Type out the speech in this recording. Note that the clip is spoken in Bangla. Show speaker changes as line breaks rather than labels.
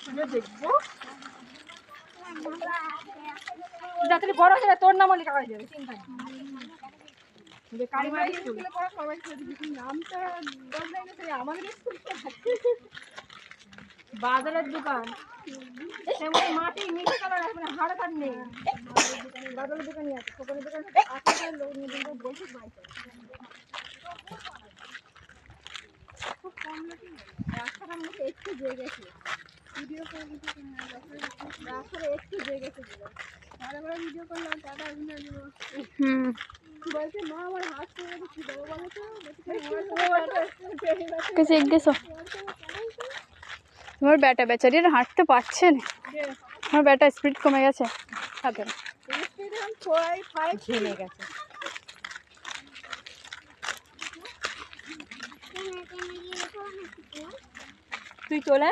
দেখবো যাতে বড় হয়ে তোর নামও লেখা হয়ে যাবে চিন্তা নেই বাজারের দোকান মাটি মিষ্টি কালার আসবে না হাড় কাট নেই বাজারের দোকানই আছে দোকানের দোকান বলছি খুব কম লাগে রাস্তাটা মধ্যে একটু জয়ে গেছে ভিডিও করে রাস্তাটা একটু জয়ে গেছে ভালো করে ভিডিও করলাম টাটা অভিনয় দেবো বলছে মা আমার হাত পড়ে গেছে কি দেবো বলো তো
গেছো তোমার ব্যাটা বেচারি হাঁটতে পারছে না আমার ব্যাটা স্পিড কমে গেছে হাতে
ঝেলে গেছে তুই চলে